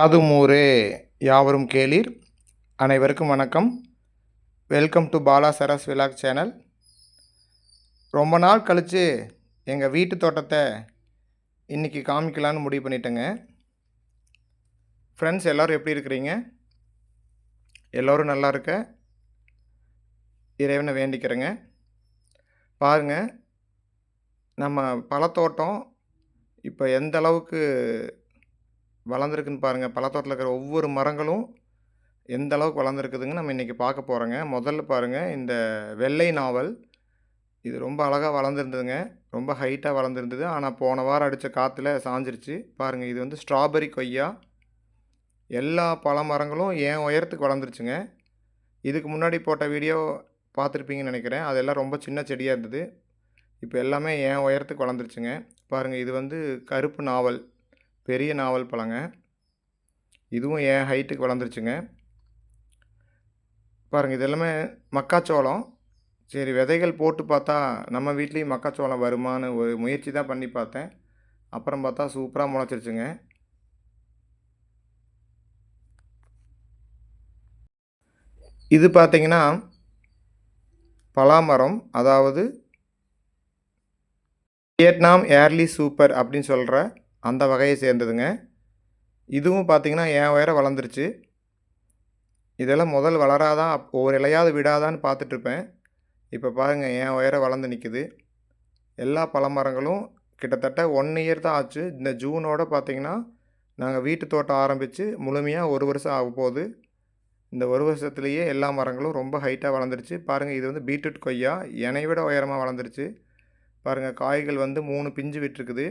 அதுமூரே யாவரும் கேளீர். அனைவருக்கும் வணக்கம். Welcome to Bala Saras vlog channel. ரொம்ப நாள் கழித்து எங்கள் வீட்டு தோட்டத்தை இன்றைக்கி காமிக்கலான்னு முடிவு பண்ணிட்டேங்க. ஃப்ரெண்ட்ஸ் எல்லோரும் எப்படி இருக்கிறீங்க? எல்லோரும் நல்லா இருக்க இறைவனை வேண்டிக்கிறேங்க. பாருங்கள், நம்ம பழத்தோட்டம் இப்போ எந்த அளவுக்கு வளர்ந்துருக்குன்னு பாருங்கள். பழத்தோட்டத்தில் இருக்கிற ஒவ்வொரு மரங்களும் எந்த அளவுக்கு வளர்ந்துருக்குதுங்க நம்ம இன்றைக்கி பார்க்க போகிறோங்க. முதல்ல பாருங்கள், இந்த வெள்ளை நாவல் இது ரொம்ப அழகாக வளர்ந்துருந்ததுங்க. ரொம்ப ஹைட்டாக வளர்ந்துருந்தது. ஆனால் போன வாரம் அடித்த காற்றுல சாஞ்சிருச்சு. பாருங்கள், இது வந்து ஸ்ட்ராபெரி கொய்யா. எல்லா பழ மரங்களும் என் உயரத்துக்கு வளர்ந்துருச்சுங்க. இதுக்கு முன்னாடி போட்ட வீடியோ பார்த்துருப்பீங்கன்னு நினைக்கிறேன். அதெல்லாம் ரொம்ப சின்ன செடியாக இருந்தது. இப்போ எல்லாமே என் உயரத்துக்கு வளர்ந்துருச்சுங்க. பாருங்கள், இது வந்து கருப்பு நாவல், பெரிய நாவல் பழங்க. இதுவும் என் ஹைட்டுக்கு வளர்ந்துருச்சுங்க. பாருங்கள், இது எல்லாமே மக்காச்சோளம். சரி, விதைகள் போட்டு பார்த்தா நம்ம வீட்லேயும் மக்காச்சோளம் வருமானு ஒரு முயற்சி தான் பண்ணி பார்த்தேன். அப்புறம் பார்த்தா சூப்பராக முளைச்சிருச்சுங்க. இது பார்த்திங்கன்னா பலாமரம், அதாவது வியட்நாம் ஏர்லி சூப்பர் அப்படின்னு சொல்கிற அந்த வகையை சேர்ந்ததுங்க. இதுவும் பார்த்திங்கன்னா என் உயரம் வளர்ந்துருச்சு. இதெல்லாம் முதல் வளராதான் ஒரு இலையாவது விடாதான்னு பார்த்துட்ருப்பேன். இப்போ பாருங்கள், என் உயரம் வளர்ந்து நிற்குது. எல்லா பழமரங்களும் கிட்டத்தட்ட 1 இயர் தான் ஆச்சு. இந்த ஜூனோட பார்த்திங்கன்னா நாங்கள் வீட்டு தோட்டம் ஆரம்பித்து முழுமையாக 1 வருஷம் ஆகப்போகுது. இந்த 1 வருஷத்துலேயே எல்லா மரங்களும் ரொம்ப ஹைட்டாக வளர்ந்துருச்சு. பாருங்கள், இது வந்து பீட்ரூட் கொய்யா, என்னை விட உயரமாக வளர்ந்துருச்சு. பாருங்கள், காய்கள் வந்து 3 பிஞ்சு விட்டுருக்குது.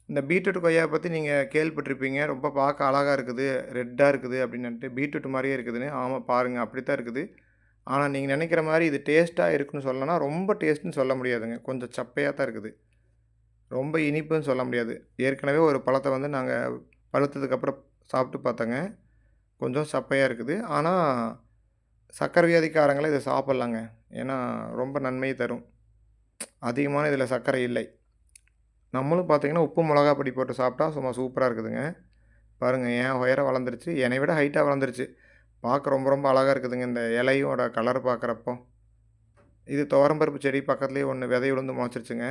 இந்த பீட்ரூட் கொய்யாவை பற்றி நீங்கள் கேள்விப்பட்டிருப்பீங்க. ரொம்ப பார்க்க அழகாக இருக்குது, ரெட்டாக இருக்குது அப்படின்னுட்டு. பீட்ரூட் மாதிரியே இருக்குதுன்னு. ஆமாம், பாருங்கள், அப்படி தான் இருக்குது. ஆனால் நீங்கள் நினைக்கிற மாதிரி இது டேஸ்ட்டாக இருக்குன்னு சொல்லணும்னா ரொம்ப டேஸ்ட்டுன்னு சொல்ல முடியாதுங்க. கொஞ்சம் சப்பையாக தான் இருக்குது. ரொம்ப இனிப்புன்னு சொல்ல முடியாது. ஏற்கனவே ஒரு பழத்தை வந்து நாங்கள் பழுத்ததுக்கப்புறம் சாப்பிட்டு பார்த்தோங்க. கொஞ்சம் சப்பையாக இருக்குது. ஆனால் சர்க்கரை வியாதிக்காரங்களே இதை சாப்பிட்லாங்க. ஏன்னா ரொம்ப நன்மையை தரும். அதிகமான இதில் சர்க்கரை இல்லை. நம்மளும் பார்த்திங்கன்னா உப்பு மிளகா பொடி போட்டு சாப்பிட்டா சும்மா சூப்பராக இருக்குதுங்க. பாருங்கள், என் உயரம் வளர்ந்துருச்சு. என்னை விட ஹைட்டாக வளர்ந்துருச்சு. பார்க்க ரொம்ப ரொம்ப அழகாக இருக்குதுங்க இந்த இலையோட கலர் பார்க்குறப்போ. இது துவரம்பருப்பு செடி பக்கத்துலேயே ஒன்று விதை விழுந்து முளைச்சிருச்சுங்க.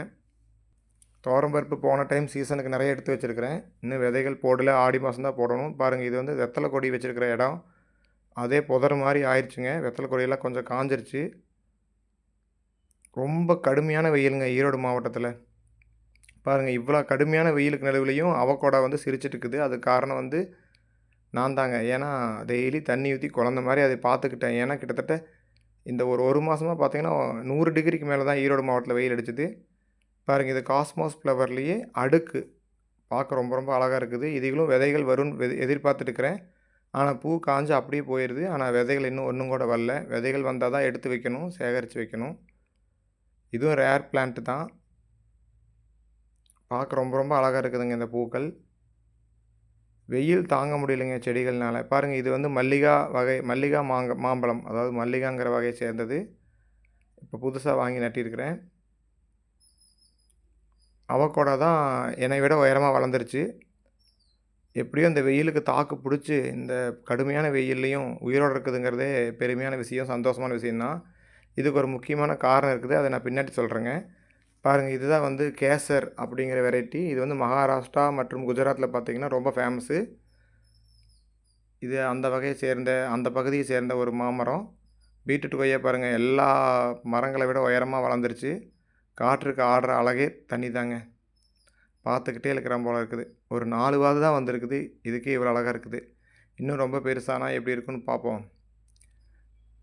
துவரம்பருப்பு போன டைம் சீசனுக்கு நிறைய எடுத்து வச்சுருக்கிறேன். இன்னும் விதைகள் போடல, ஆடி மாதம் தான் போடணும். பாருங்கள், இது வந்து வெத்தலை கொடி வச்சுருக்கிற இடம். அதே புதர் மாதிரி ஆயிடுச்சுங்க. வெத்தலை கொடியெல்லாம் கொஞ்சம் காஞ்சிருச்சு. ரொம்ப கடுமையான வெயிலுங்க ஈரோடு மாவட்டத்தில். பாருங்கள், இவ்வளோ கடுமையான வெயிலுக்கு நடுவுலையும் அவக்கோடா வந்து சிரிச்சிட்டு இருக்குது. அதுக்கு காரணம் வந்து நான் தாங்க. ஏன்னா டெய்லி தண்ணி ஊற்றி குழந்த மாதிரி அதை பார்த்துக்கிட்டேன். ஏன்னா கிட்டத்தட்ட இந்த ஒரு மாதமாக பார்த்திங்கன்னா 100 டிகிரிக்கு மேலே தான் ஈரோடு மாவட்டத்தில் வெயில் அடிச்சுது. பாருங்கள், இது காஸ்மாஸ் ஃப்ளவர்லேயே அடுக்கு. பார்க்க ரொம்ப ரொம்ப அழகாக இருக்குது. இதுகளும் விதைகள் வரும்னு எதிர்பார்த்துட்டுருக்கிறேன். ஆனால் பூ காஞ்சு அப்படியே போயிடுது. ஆனால் விதைகள் இன்னும் ஒன்றும் கூட வரல. விதைகள் வந்தால் தான் எடுத்து வைக்கணும், சேகரித்து வைக்கணும். இதுவும் ரேர் பிளான்ட்டு தான். பார்க்க ரொம்ப ரொம்ப அழகாக இருக்குதுங்க இந்த பூக்கள். வெயில் தாங்க முடியலைங்க செடிகள்னால. பாருங்கள், இது வந்து மல்லிகா வகை, மல்லிகா மாம்பழம், அதாவது மல்லிகாங்கிற வகையை சேர்ந்தது. இப்போ புதுசாக வாங்கி நட்டிருக்கிறேன். அவக்கோடா தான் என்னை விட உயரமாக வளர்ந்துருச்சு. எப்படியும் இந்த வெயிலுக்கு தாக்கு பிடிச்சி இந்த கடுமையான வெயில்லையும் உயிரோடு இருக்குதுங்கிறதே பெருமையான விஷயம், சந்தோஷமான விஷயந்தான். இதுக்கு ஒரு முக்கியமான காரணம் இருக்குது. அதை நான் பின்னாடி சொல்கிறேங்க. பாருங்கள், இதுதான் வந்து கேசர் அப்படிங்கிற வெரைட்டி. இது வந்து மகாராஷ்டிரா மற்றும் குஜராத்தில் பார்த்திங்கன்னா ரொம்ப ஃபேமஸ்ஸு. இது அந்த வகையை சேர்ந்த, அந்த பகுதியை சேர்ந்த ஒரு மாமரம். பீட்ரூட் கொய்யா பாருங்கள், எல்லா மரங்களை விட உயரமாக வளர்ந்துருச்சு. காற்றுக்கு ஆடுற அழகே தனி தாங்க. பார்த்துக்கிட்டே இருக்கிறான் போல் இருக்குது. ஒரு 4 வாது தான் வந்திருக்குது. இதுக்கே இவ்வளோ அழகாக இருக்குது. இன்னும் ரொம்ப பெருசானா எப்படி இருக்குன்னு பார்ப்போம்.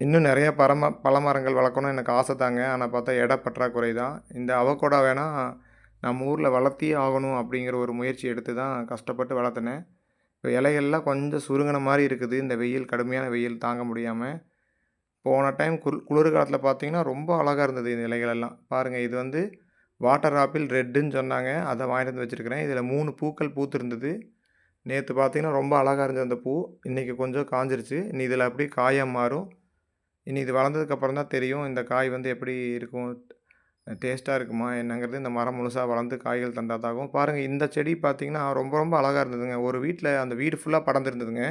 இன்னும் நிறைய பல மரங்கள் வளர்க்கணும்னு எனக்கு ஆசை தாங்க. ஆனால் பார்த்தா இட பற்றாக்குறை தான். இந்த அவக்கோடா வேணால் நம்ம ஊரில் வளர்த்தியே ஆகணும் அப்படிங்கிற ஒரு முயற்சி எடுத்து தான் கஷ்டப்பட்டு வளர்த்தினேன். இப்போ இலைகள்லாம் கொஞ்சம் சுருங்கின மாதிரி இருக்குது. இந்த வெயில், கடுமையான வெயில் தாங்க முடியாமல். போன டைம் குளிர் காலத்தில் பார்த்திங்கன்னா ரொம்ப அழகாக இருந்தது இந்த இலைகளெல்லாம். பாருங்கள், இது வந்து வாட்டர் ஆப்பிள் ரெட்டுன்னு சொன்னாங்க. அதை வாங்கிட்டு வந்து வச்சுருக்கிறேன். இதில் 3 பூக்கள் பூத்துருந்தது. நேற்று பார்த்திங்கன்னா ரொம்ப அழகாக இருந்தது அந்த பூ. இன்றைக்கி கொஞ்சம் காஞ்சிருச்சு. இனி இதில் அப்படியே காயாக மாறும். இனி இது வளர்ந்ததுக்கப்புறம் தான் தெரியும் இந்த காய் வந்து எப்படி இருக்கும், டேஸ்ட்டாக இருக்குமா என்னங்கிறது இந்த மரம் முழுசா வளர்ந்து காய்கள் தந்தாதாகும். பாருங்கள் இந்த செடி பார்த்தீங்கன்னா ரொம்ப ரொம்ப அழகா இருந்ததுங்க. ஒரு வீட்ல அந்த வீடு ஃபுல்லா படர்ந்திருந்ததுங்க.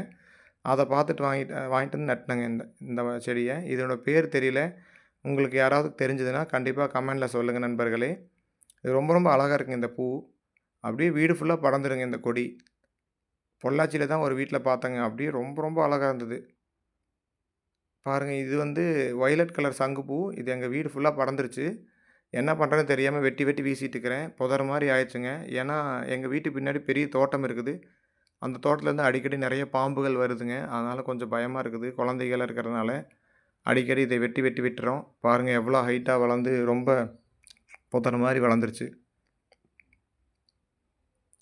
அத பார்த்துட்டு வாங்கிட்டு வந்து நட்டுனேங்க இந்த இந்த செடிய. இதோட பேர் தெரியல. உங்களுக்கு யாராவது தெரிஞ்சதுன்னா கண்டிப்பா கமெண்ட்ல சொல்லுங்க நண்பர்களே. இது ரொம்ப ரொம்ப அழகா இருக்குங்க இந்த பூ. அப்படியே வீடு ஃபுல்லா படர்ந்துருங்க இந்த கொடி. பொள்ளாச்சியில தான் ஒரு வீட்ல பார்த்தேங்க. அப்படியே ரொம்ப ரொம்ப அழகா இருந்தது. பாருங்க இது வந்து வயலட் கலர் சங்குப்பூ. இது எங்க வீடு ஃபுல்லா படர்ந்துருச்சு. என்ன பண்றதுன்னு தெரியாம வெட்டி வெட்டி வீசிட்டு இருக்கிறேன். புதர் மாரி ஆயிருச்சுங்க. ஏன்னா, எங்க வீட்டு பின்னாடி பெரிய தோட்டம் இருக்குது. அந்த தோட்டத்துலேருந்து அடிக்கடி நெறைய பாம்புகள் வருதுங்க. அதனால கொஞ்சம் பயமா இருக்குது. குழந்தைகள்லாம் இருக்கிறதுனால, அடிக்கடி இதை வெட்டி வெட்டி விட்டுறோம். பாருங்க எவ்வளோ ஹைட்டா வளர்ந்து ரொம்ப புதர் மாரி வளர்ந்துருச்சு.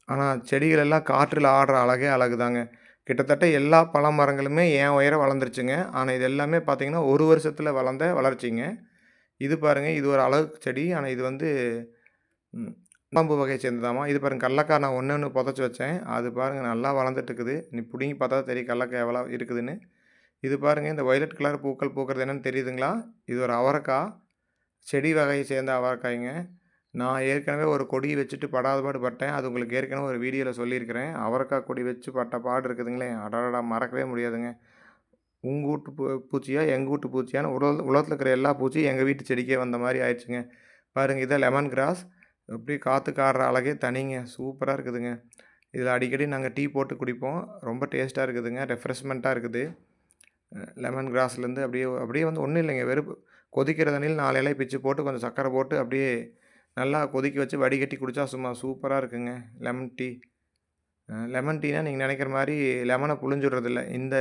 ஆனா, செடிகள் எல்லாம் காற்றுல ஆடுற அழகே அழகுதாங்க. கிட்டத்தட்ட எல்லா பழ மரங்களுமே என் உயரம் வளர்ந்துருச்சுங்க. ஆனா, இது எல்லாமே பார்த்தீங்கன்னா, 1 வருஷத்துல வளர்ந்த வளர்ச்சிங்க. இது பாருங்க, இது ஒரு அழகு செடி. ஆனா, இது வந்து ம் சுண்ணாம்பு வகையை சேர்ந்ததாம்மா. இது பாருங்க கடலக்காய் நான் ஒண்ணு ஒண்ணு புதைச்சு வச்சேன். அது பாருங்க நல்லா வளர்ந்துட்டு இருக்குது. நீ புடுங்கி பார்த்தா தான் தெரியும் கடலக்காய் எவ்வளோ இருக்குதுன்னு. இது பாருங்க இந்த வயலட் கலர் பூக்கள் பூக்கிறது என்னன்னு தெரியுதுங்களா? இது ஒரு அவரைக்காய். செடி வகையை சேர்ந்த அவரைக்காய்ங்க. நான் ஏற்கனவே ஒரு கொடி வச்சுட்டு படாத பாடு பட்டேன். அது உங்களுக்கு ஏற்கனவே ஒரு வீடியோல சொல்லியிருக்கிறேன். அவரைக்காய் கொடி வச்சு பட்ட பாடு இருக்குதுங்களே! அடடடா! மறக்கவே முடியாதுங்க. உங்க வூட்டு பூச்சியா, எங்க வூட்டு பூச்சியான்னு உலகத்துல இருக்கிற எல்லா பூச்சியும் எங்க வீட்டு செடிக்கே வந்த மாரி ஆயிடுச்சுங்க. பாருங்க இதான் லெமன் கிராஸ். அப்படியே காத்துக்கு ஆடுற அழகே தனிங்க. சூப்பரா இருக்குதுங்க. இதில அடிக்கடி நாங்க டீ போட்டு குடிப்போம். ரொம்ப டேஸ்ட்டா இருக்குதுங்க. ரெஃப்ரெஷ்மெண்ட்டா இருக்குது. லெமன் கிராஸ்லேருந்து அப்படியே அப்படியே வந்து ஒண்ணும் இல்லைங்க. வெறும் கொதிக்கிற தண்ணீல 4 இலைய பிச்சு போட்டு கொஞ்சம் சர்க்கரை போட்டு அப்படியே நல்லா கொதிக்க வச்சு வடிகட்டி குடிச்சா சும்மா சூப்பரா இருக்குங்க. Lemon tea. லெமன் டீனா நீங்க நெனைக்கிற மாரி லெமன புழிஞ்சு விடுறதில்ல. இந்த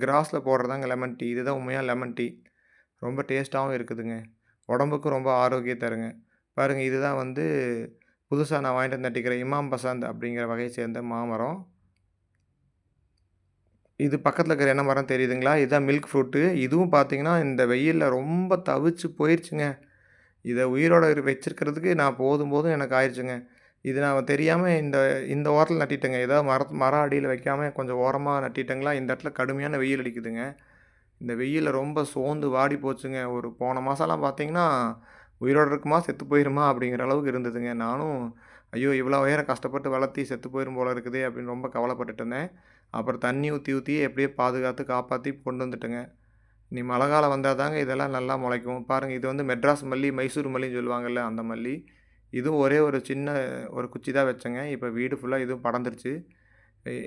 கிராஸ்ல போடுறதாங்க லெமன் டீ. இதுதான் உண்மையான லெமன் டீ. ரொம்ப டேஸ்ட்டாவும் இருக்குதுங்க. உடம்புக்கும் ரொம்ப ஆரோக்கியம் தருங்க. பாருங்க இதுதான் வந்து புதுசா நான் வாங்கிட்டு வந்து நட்டுக்கிறேன். இமாம் பசந்த் அப்படிங்கிற வகையை சேர்ந்த மாமரம். இது பக்கத்தில இருக்கிற என்ன மரம் தெரியுதுங்களா? இதுதான் மில்க் ஃப்ரூட்டு. இதுவும் பார்த்தீங்கன்னா, இந்த வெயில்ல ரொம்ப தவிச்சு போயிருச்சுங்க. இத உயிரோட வச்சிருக்கிறதுக்கு நான் போதும் போதும் எனக்கு ஆயிருச்சுங்க. இது நான் தெரியாம இந்த இந்த ஓரத்தில நட்டிட்டேங்க. ஏதாவது மரம் அடியில வைக்காம கொஞ்சம் ஓரமா நட்டிட்டேங்களா, இந்த இடத்துல கடுமையான வெயில் அடிக்குதுங்க. இந்த வெயில்ல ரொம்ப சோர்ந்து வாடி போச்சுங்க. ஒரு போன மாசம்லாம் பார்த்தீங்கன்னா, உயிரோட இருக்குமா, செத்து போயிருமா அப்படிங்கிற அளவுக்கு இருந்ததுங்க. நானும் ஐயோ! இவ்வளோ உயரம் கஷ்டப்பட்டு வளர்த்தி செத்து போயிரும் போல இருக்குதே அப்படின்னு ரொம்ப கவலைப்பட்டுட்டு இருந்தேன். அப்புறம் தண்ணி ஊத்தி ஊத்தி எப்படியோ பாதுகாத்து காப்பாத்தி கொண்டு வந்துட்டேங்க. இனி மழை காலம் வந்தா தாங்க இதெல்லாம் நல்லா முளைக்கும். பாருங்க இது வந்து மெட்ராஸ் மல்லி, மைசூர் மல்லின்னு சொல்லுவாங்கல்ல அந்த மல்லி. இதுவும் ஒரே ஒரு சின்ன ஒரு குச்சி தான் வச்சேங்க. இப்ப வீடு ஃபுல்லா இதுவும் படர்ந்துருச்சு.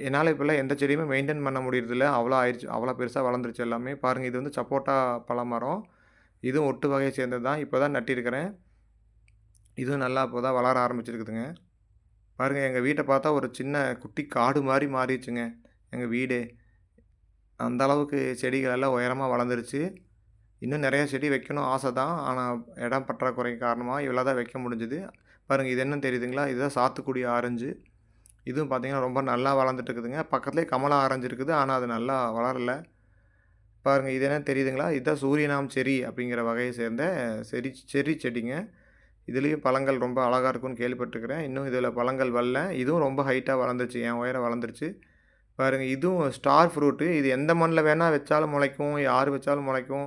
என்னால இப்பல்லாம் எந்த செடியுமே மெயின்டெயின் பண்ண முடியறதில்ல. அவ்வளோ ஆயிருச்சு. அவ்வளோ பெருசா வளர்ந்துருச்சு எல்லாமே. பாருங்க இது வந்து சப்போட்டா பழமரம். இதுவும் ஒட்டு வகையை சேர்ந்தது தான். இப்ப தான் நட்டியிருக்கிறேன். இதுவும் நல்லா இப்ப தான் வளர ஆரம்பிச்சிருக்குதுங்க. பாருங்க எங்க வீட்ட பார்த்தா ஒரு சின்ன குட்டி காடு மாரி மாறிடுச்சுங்க. எங்க வீடே. அந்த அளவுக்கு செடிகள் எல்லாம் உயரமா வளர்ந்துருச்சு. இன்னும் நெறைய செடி வைக்கணும் ஆசை தான். ஆனா இடம் பற்றாக்குறை காரணமா இவ்வளோ தான் வைக்க முடிஞ்சது. பாருங்க இது என்னன்னு தெரியுதுங்களா? இதுதான் சாத்துக்குடி ஆரஞ்சு. இதுவும் பார்த்தீங்கன்னா, ரொம்ப நல்லா வளர்ந்துட்டு இருக்குதுங்க. பக்கத்திலேயே கமலா ஆரஞ்சு இருக்குது. ஆனா அது நல்லா வளரல. பாருங்க இது என்னன்னு தெரியுதுங்களா? இதுதான் சூரியனாம் செர்ரி அப்படிங்கிற வகையை சேர்ந்த செர்ரி செடிங்க. இதுலயும் பழங்கள் ரொம்ப அழகா இருக்கும்னு கேள்விப்பட்டுருக்கிறேன். இன்னும் இதில பழங்கள் வரல. இதுவும் ரொம்ப ஹைட்டா வளர்ந்துருச்சு. என் உயரம் வளர்ந்துருச்சு. பாருங்க இதுவும் ஸ்டார் ஃப்ரூட்டு. இது எந்த மண்ல வேணா வச்சாலும் முளைக்கும். யார் வச்சாலும் முளைக்கும்.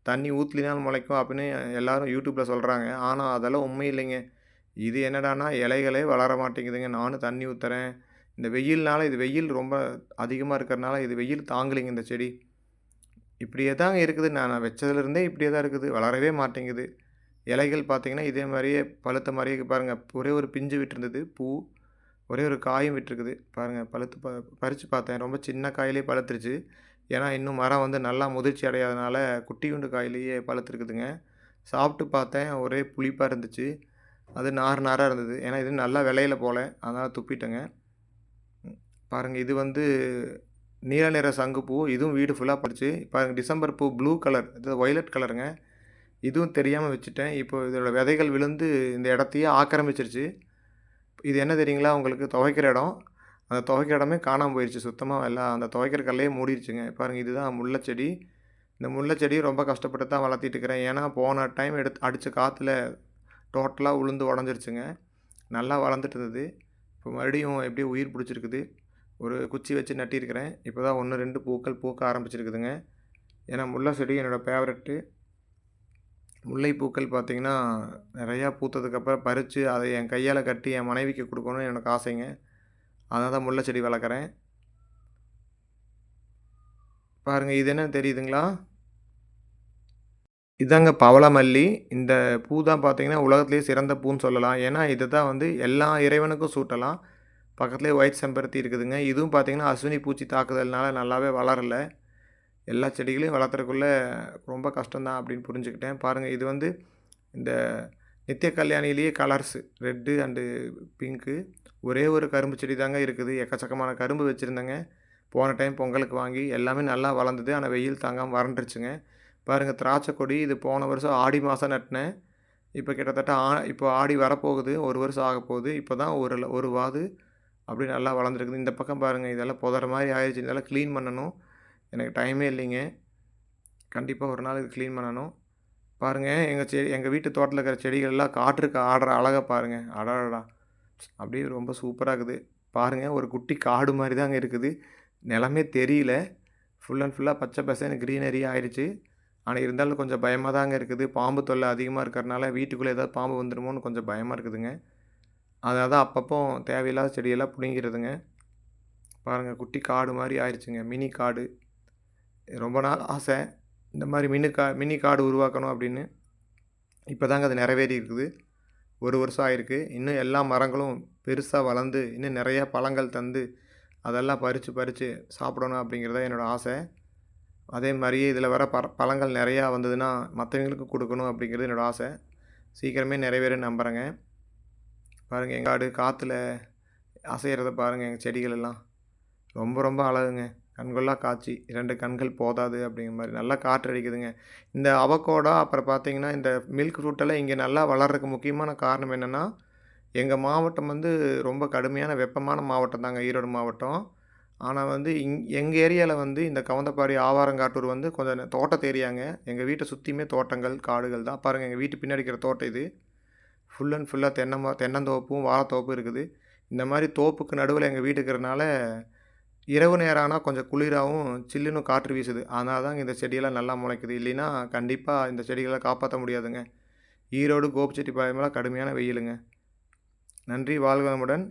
தண்ணி ஊத்தலினாலும் முளைக்கும் அப்படின்னு எல்லாரும் YouTubeல சொல்றாங்க. ஆனா அதெல்லாம் உண்மை இல்லைங்க. இது என்னடான்னா இலைகளே வளர மாட்டேங்குதுங்க. நானும் தண்ணி ஊத்துறேன். இந்த வெயில்னால இது வெயில் ரொம்ப அதிகமா இருக்கிறனால இது வெயில் தாங்கலைங்க இந்த செடி. இப்படியே தாங்க இருக்குது. நான் வச்சதுலேருந்தே இப்படியே தான் இருக்குது. வளரவே மாட்டேங்குது. இலைகள் பார்த்தீங்கன்னா, இதே மாரியே பழுத்த மாரியே இருக்கு பாருங்க. ஒரே ஒரு பிஞ்சு விட்டுருந்தது பூ. ஒரே ஒரு காயும் விட்டுருக்குது. பாருங்க பழுத்து பறிச்சு பார்த்தேன். ரொம்ப சின்ன காயிலேயே பழுத்துருச்சு. ஏன்னா, இன்னும் மரம் வந்து நல்லா முதிர்ச்சி அடையாதனால குட்டியூண்டு காயிலேயே பழுத்துருக்குதுங்க. சாப்பிட்டு பார்த்தேன். ஒரே புளிப்பா இருந்துச்சு. அது நார் நாரா இருந்தது. ஏன்னா, இது நல்லா விளையல போல. அதனால துப்பிட்டேங்க. பாருங்க இது வந்து நீல நிற சங்குப்பூ. இதுவும் வீடு ஃபுல்லா பறிச்சு பாருங்க டிசம்பர் பூ ப்ளூ கலர். இது வயலட் கலருங்க. இதுவும் தெரியாம வச்சுட்டேன். இப்போ இதோட விதைகள் விழுந்து இந்த இடத்தையே ஆக்கிரமிச்சிருச்சு. இது என்ன தெரியுங்களா உங்களுக்கு? துவைக்கிற இடம். அந்த துவைக்கிற இடமே காணாம போயிருச்சு. சுத்தமா எல்லாம் அந்த துவைக்கிற கல்லையே மூடிருச்சுங்க. பாருங்க இதுதான் முல்லை செடி. இந்த முல்லை செடிய ரொம்ப கஷ்டப்பட்டு தான் வளர்த்திட்டு இருக்கிறேன். ஏன்னா, போன டைம் அடிச்ச காத்துல டோட்டலா உளுந்து உடஞ்சிருச்சுங்க. நல்லா வளர்ந்துட்டு இருந்தது. இப்போ மறுபடியும் எப்படியோ உயிர் பிடிச்சிருக்குது. ஒரு குச்சி வச்சு நட்டியிருக்கிறேன். இப்போ தான் 1, 2 பூக்கள் பூக்க ஆரம்பிச்சிருக்குதுங்க. ஏன்னா முல்லை செடி என்னோட ஃபேவரெட்டு. முல்லைப்பூக்கள் பார்த்தீங்கன்னா, நெறையா பூத்ததுக்கப்புறம் பறிச்சு, அதை என் கையால கட்டி என் மனைவிக்கு குடுக்கணும்னு எனக்கு ஆசைங்க. அதனால தான் முல்லை செடி வளர்க்குறேன். பாருங்க இது என்னன்னு தெரியுதுங்களா? இதாங்க பவளமல்லி. இந்த பூ தான் பார்த்தீங்கன்னா, உலகத்திலேயே சிறந்த பூன்னு சொல்லலாம். ஏன்னா, இத தான் வந்து எல்லா இறைவனுக்கும் சூட்டலாம். பக்கத்திலேயே ஒயிட் செம்பருத்தி இருக்குதுங்க. இதுவும் பார்த்தீங்கன்னா, அஸ்வினி பூச்சி தாக்குதல்னால நல்லாவே வளரல. எல்லா செடிகளையும் வளர்த்துறதுக்குள்ள ரொம்ப கஷ்டம் தான் அப்படின்னு புரிஞ்சுக்கிட்டேன். பாருங்க இது வந்து இந்த நித்திய கல்யாணியிலேயே கலர்ஸு ரெட்டு அண்டு பிங்க்கு. ஒரே ஒரு கரும்பு செடி தாங்க இருக்குது. எக்கச்சக்கமான கரும்பு வச்சுருந்தேங்க. போன டைம் பொங்கலுக்கு வாங்கி எல்லாமே நல்லா வளர்ந்தது. ஆனா வெயில் தாங்காம வறண்டுருச்சுங்க. பாருங்க திராட்சை கொடி இது போன வருஷம் ஆடி மாதம் நட்டனேன். இப்போ கிட்டத்தட்ட இப்போ ஆடி வரப்போகுது. 1 வருஷம் ஆகப்போகுது. இப்போ தான் ஒரு வாது அப்படியே நல்லா வளர்ந்துருக்குது. இந்த பக்கம் பாருங்க இதெல்லாம் புதர் மாரி ஆயிருச்சு. இதெல்லாம் கிளீன் பண்ணணும். எனக்கு டைமே இல்லைங்க. கண்டிப்பா ஒரு நாள் இது கிளீன் பண்ணணும். பாருங்க எங்க வீட்டு தோட்டத்தில இருக்கிற செடிகள் எல்லாம் காற்றுக்கு ஆடுற அழக பாருங்க. அடடடா! அப்படியே ரொம்ப சூப்பரா இருக்குது. பாருங்க ஒரு குட்டி காடு மாரி தாங்க இருக்குது. நிலமே தெரியல. ஃபுல் அண்ட் ஃபுல்லா பச்சை பசேல்னு கிரீனரியா ஆயிருச்சு. ஆனா இருந்தாலும் கொஞ்சம் பயமா தாங்க இருக்குது. பாம்பு தொல்லை அதிகமா இருக்கிறனால வீட்டுக்குள்ள ஏதாவது பாம்பு வந்துருமோன்னு கொஞ்சம் பயமா இருக்குதுங்க. அதனால தான் அப்பப்போ தேவையில்லாத செடியெல்லாம் புடுங்கிறதுங்க. பாருங்க குட்டி காடு மாரி ஆயிருச்சுங்க. மினி காடு. ரொம்ப நாள் ஆசை. இந்த மாரி மினி காடு உருவாக்கணும் அப்படின்னு. இப்போ தாங்க அது நிறைவேறி இருக்குது. 1 வருஷம் ஆயிருக்கு. இன்னும் எல்லா மரங்களும் பெருசா வளர்ந்து, இன்னும் நெறையா பழங்கள் தந்து, அதெல்லாம் பறிச்சு, பறிச்சு சாப்பிடணும் அப்படிங்கிறது தான் என்னோட ஆசை. அதே மாரியே இதில வர பழங்கள் நெறையா வந்ததுன்னா, மத்தவங்களுக்கும் குடுக்கணும் அப்படிங்கிறது என்னோட ஆசை. சீக்கிரமே நிறைவேறும்னு நம்புறேங்க. பாருங்க எங்க காடு காத்துல அசையறத பாருங்க எங்க செடிகள் எல்லாம். ரொம்ப ரொம்ப அழகுங்க. கண்கொள்ளா காட்சி. 2 கண்கள் போதாது அப்படிங்கிற மாரி நல்லா காற்று அடிக்குதுங்க. இந்த அவகோடா அப்புறம் பார்த்தீங்கன்னா, இந்த மில்க் ஃப்ரூட் எல்லாம் இங்க நல்லா வளர்றதுக்கு முக்கியமான காரணம் என்னன்னா, எங்க மாவட்டம் வந்து ரொம்ப கடுமையான வெப்பமான மாவட்டம் தாங்க ஈரோடு மாவட்டம். ஆனா வந்து எங்க ஏரியால வந்து இந்த கவுந்தப்பாடி, ஆவாரங்காட்டூர் வந்து கொஞ்சம் தோட்டத்து ஏரியாங்க. எங்க வீட்ட சுத்தியுமே தோட்டங்கள், காடுகள் தான். பாருங்க எங்க வீட்டு பின்னாடி இருக்கிற தோட்டம் இது. ஃபுல் அண்ட் ஃபுல்லா தென்னந்தோப்பும், வாழைத்தோப்பும் இருக்குது. இந்த மாரி தோப்புக்கு நடுவுல எங்க வீடு இருக்கிறனால இரவு நேரம் ஆனா கொஞ்சம் குளிராவும், சில்லுன்னு காற்று வீசுது. அதனால தாங்க இந்த செடியெல்லாம் நல்லா முளைக்குது. இல்லைன்னா, கண்டிப்பா இந்த செடிகள காப்பாத்த முடியாதுங்க. ஈரோடு, கோபிச்செட்டிப்பாளையம்லாம் கடுமையான வெயிலுங்க. நன்றி, வாழ்க வளமுடன்.